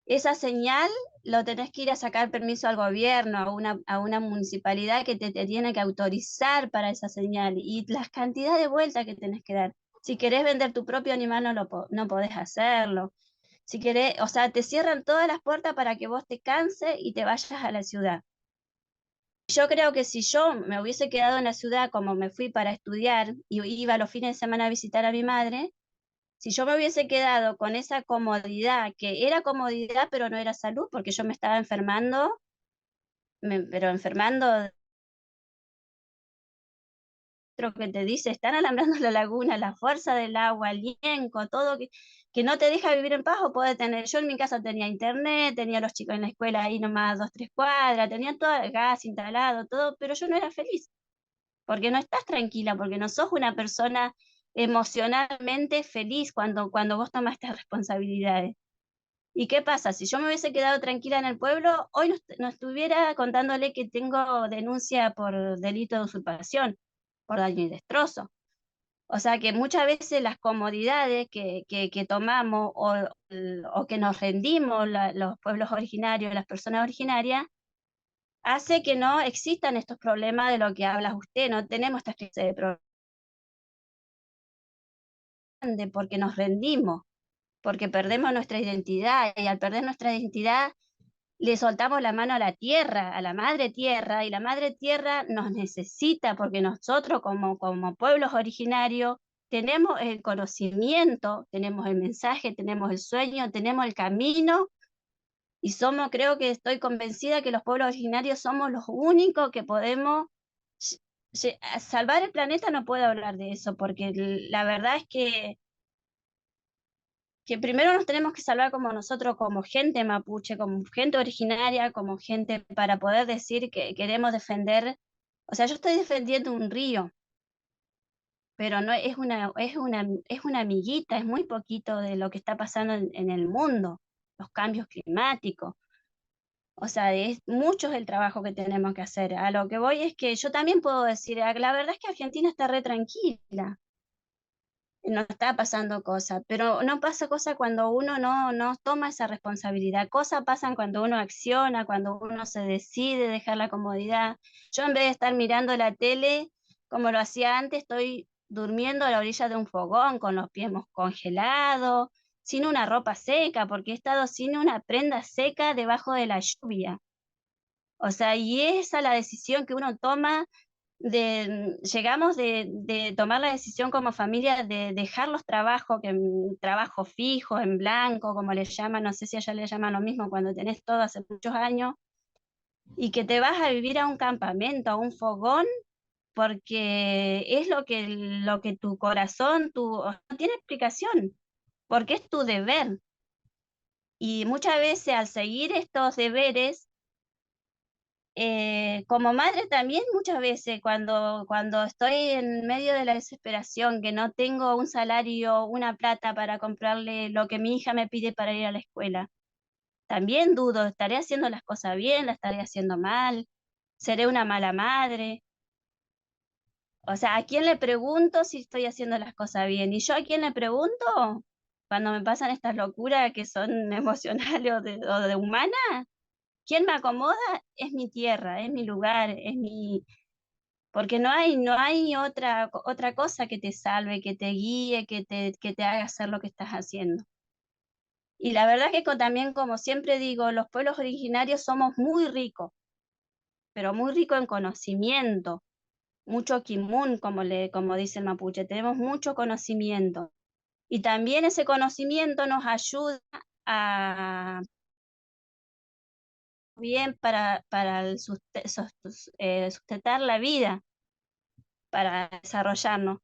Esa señal lo tenés que ir a sacar permiso al gobierno, a una municipalidad que te tiene que autorizar para esa señal, y las cantidades de vueltas que tenés que dar. Si querés vender tu propio animal, no podés hacerlo. Si querés, o sea, te cierran todas las puertas para que vos te canses y te vayas a la ciudad. Yo creo que si yo me hubiese quedado en la ciudad como me fui para estudiar y iba los fines de semana a visitar a mi madre, si yo me hubiese quedado con esa comodidad, que era comodidad pero no era salud, porque yo me estaba enfermando, pero enfermando, lo que te dice, están alambrando la laguna, la fuerza del agua, el vienco, todo que no te deja vivir en paz o puede tener. Yo en mi casa tenía internet, tenía a los chicos en la escuela ahí nomás 2, 3 cuadras, tenía todo el gas instalado, todo, pero yo no era feliz, porque no estás tranquila, porque no sos una persona emocionalmente feliz cuando vos tomas estas responsabilidades. ¿Y qué pasa? Si yo me hubiese quedado tranquila en el pueblo, hoy no estuviera contándole que tengo denuncia por delito de usurpación, por daño y destrozo. O sea que muchas veces las comodidades que tomamos o que nos rendimos los pueblos originarios, las personas originarias, hace que no existan estos problemas de lo que habla usted. No tenemos esta clase de problemas porque nos rendimos, porque perdemos nuestra identidad, y al perder nuestra identidad le soltamos la mano a la tierra, a la madre tierra, y la madre tierra nos necesita porque nosotros como pueblos originarios tenemos el conocimiento, tenemos el mensaje, tenemos el sueño, tenemos el camino, y creo que estoy convencida que los pueblos originarios somos los únicos que podemos salvar el planeta. No puedo hablar de eso, porque la verdad es que primero nos tenemos que salvar como nosotros, como gente mapuche, como gente originaria, como gente, para poder decir que queremos defender. O sea, yo estoy defendiendo un río, pero no es una amiguita, es muy poquito de lo que está pasando en el mundo, los cambios climáticos. O sea, es mucho el trabajo que tenemos que hacer. A lo que voy es que yo también puedo decir, la verdad es que Argentina está re tranquila, no está pasando cosas, pero no pasa cosa cuando uno no toma esa responsabilidad. Cosas pasan cuando uno acciona, cuando uno se decide dejar la comodidad. Yo, en vez de estar mirando la tele como lo hacía antes, estoy durmiendo a la orilla de un fogón con los pies congelados, sin una ropa seca, porque he estado sin una prenda seca debajo de la lluvia. O sea, y esa es la decisión que uno toma llegamos de tomar la decisión como familia de dejar los trabajos, trabajo fijo, en blanco, como le llaman, no sé si allá le llaman lo mismo, cuando tenés todo hace muchos años, y que te vas a vivir a un campamento, a un fogón, porque es lo que tu corazón, no tiene explicación, porque es tu deber. Y muchas veces al seguir estos deberes, como madre también muchas veces cuando estoy en medio de la desesperación, que no tengo un salario, una plata para comprarle lo que mi hija me pide para ir a la escuela, también dudo, ¿estaré haciendo las cosas bien? ¿Las estaré haciendo mal? ¿Seré una mala madre? O sea, ¿a quién le pregunto si estoy haciendo las cosas bien? ¿Y yo a quién le pregunto? Cuando me pasan estas locuras que son emocionales o de humana, ¿quién me acomoda? Es mi tierra, es mi lugar, porque no hay otra cosa que te salve, que te guíe, que te haga hacer lo que estás haciendo. Y la verdad es que también, como siempre digo, los pueblos originarios somos muy ricos, pero muy ricos en conocimiento, mucho kimun, como dice el mapuche, tenemos mucho conocimiento. Y también ese conocimiento nos ayuda a bien para sustentar la vida, para desarrollarnos.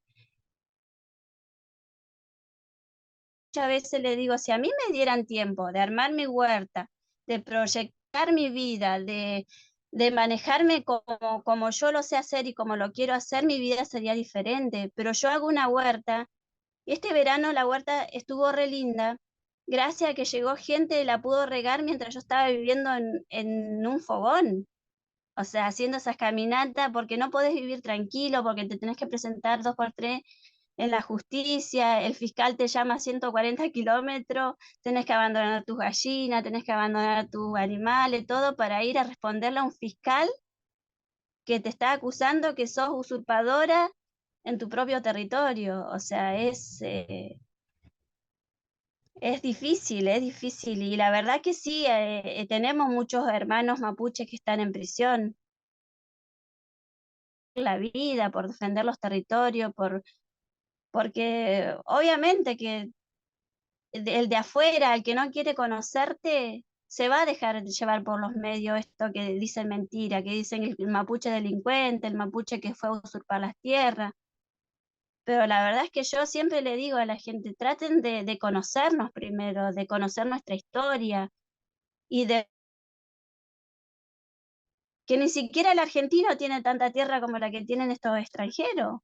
Muchas veces le digo, si a mí me dieran tiempo de armar mi huerta, de proyectar mi vida, de manejarme como yo lo sé hacer y como lo quiero hacer, mi vida sería diferente. Pero yo hago una huerta y este verano la huerta estuvo re linda, gracias a que llegó gente y la pudo regar mientras yo estaba viviendo en un fogón. O sea, haciendo esas caminatas, porque no podés vivir tranquilo, porque te tenés que presentar 2 por 3 en la justicia, el fiscal te llama a 140 kilómetros, tenés que abandonar tus gallinas, tenés que abandonar tus animales, todo para ir a responderle a un fiscal que te está acusando que sos usurpadora en tu propio territorio. O sea, es difícil, es difícil. Y la verdad que sí, tenemos muchos hermanos mapuches que están en prisión. La vida, por defender los territorios, porque obviamente que el de afuera, el que no quiere conocerte, se va a dejar llevar por los medios esto que dicen mentira, que dicen el mapuche delincuente, el mapuche que fue a usurpar las tierras. Pero la verdad es que yo siempre le digo a la gente, traten de conocernos primero, de conocer nuestra historia y de que ni siquiera el argentino tiene tanta tierra como la que tienen estos extranjeros.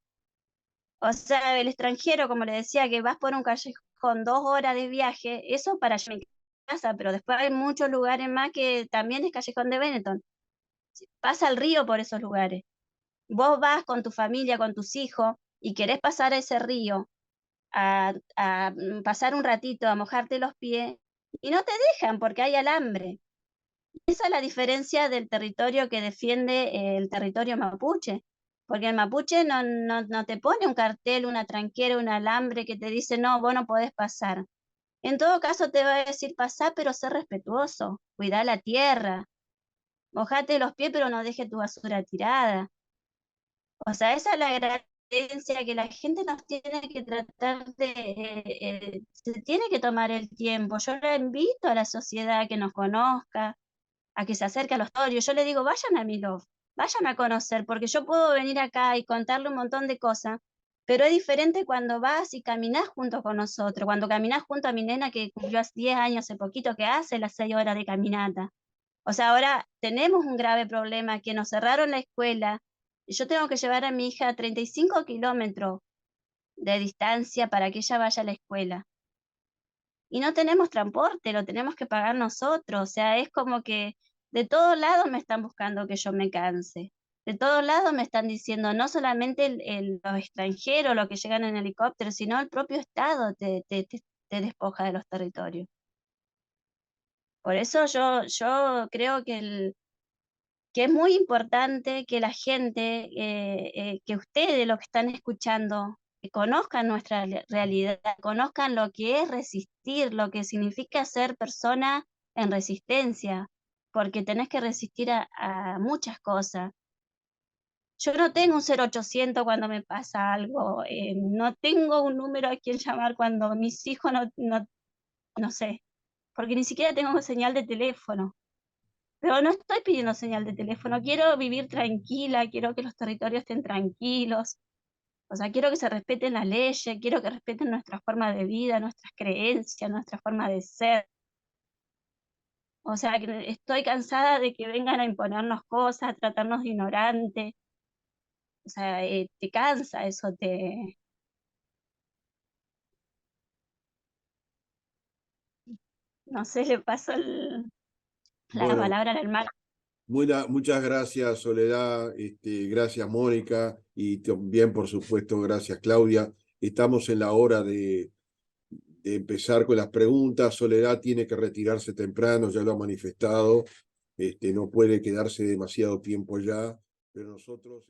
O sea, el extranjero, como le decía, que vas por un callejón 2 horas de viaje, eso para allá en mi casa, pero después hay muchos lugares más que también es callejón de Benetton. Pasa el río por esos lugares. Vos vas con tu familia, con tus hijos, y querés pasar ese río a pasar un ratito, a mojarte los pies, y no te dejan porque hay alambre. Esa es la diferencia del territorio que defiende el territorio mapuche, porque el mapuche no te pone un cartel, una tranquera, un alambre que te dice, no, vos no podés pasar. En todo caso te va a decir, pasá, pero sé respetuoso, cuidá la tierra, mojate los pies, pero no deje tu basura tirada. O sea, esa es la gran diferencia, que la gente nos tiene que tratar se tiene que tomar el tiempo. Yo le invito a la sociedad a que nos conozca, a que se acerque a los torios. Yo le digo, vayan a Milov, vayan a conocer, porque yo puedo venir acá y contarle un montón de cosas, pero es diferente cuando vas y caminás junto con nosotros, cuando caminás junto a mi nena que cumplió hace 10 años hace poquito, que hace las 6 horas de caminata. O sea, ahora tenemos un grave problema, que nos cerraron la escuela, y yo tengo que llevar a mi hija a 35 kilómetros de distancia para que ella vaya a la escuela. Y no tenemos transporte, lo tenemos que pagar nosotros. O sea, es como que de todos lados me están buscando que yo me canse. De todos lados me están diciendo, no solamente los extranjeros, los que llegan en helicóptero, sino el propio Estado te despoja de los territorios. Por eso yo creo que es muy importante que la gente, que ustedes, los que están escuchando, conozcan nuestra realidad, conozcan lo que es resistir, lo que significa ser persona en resistencia, porque tenés que resistir a muchas cosas. Yo no tengo un 0800 cuando me pasa algo, no tengo un número a quien llamar cuando mis hijos no sé, porque ni siquiera tengo señal de teléfono. Pero no estoy pidiendo señal de teléfono, quiero vivir tranquila, quiero que los territorios estén tranquilos, o sea, quiero que se respeten las leyes, quiero que respeten nuestra forma de vida, nuestras creencias, nuestra forma de ser. O sea, que estoy cansada de que vengan a imponernos cosas, a tratarnos de ignorantes. O sea, te cansa eso, no sé, le paso la Bueno, palabra al hermano. muchas gracias, Soledad, gracias, Mónica, y también, por supuesto, gracias, Claudia. Estamos en la hora de empezar con las preguntas. Soledad tiene que retirarse temprano, ya lo ha manifestado, no puede quedarse demasiado tiempo ya, pero nosotros...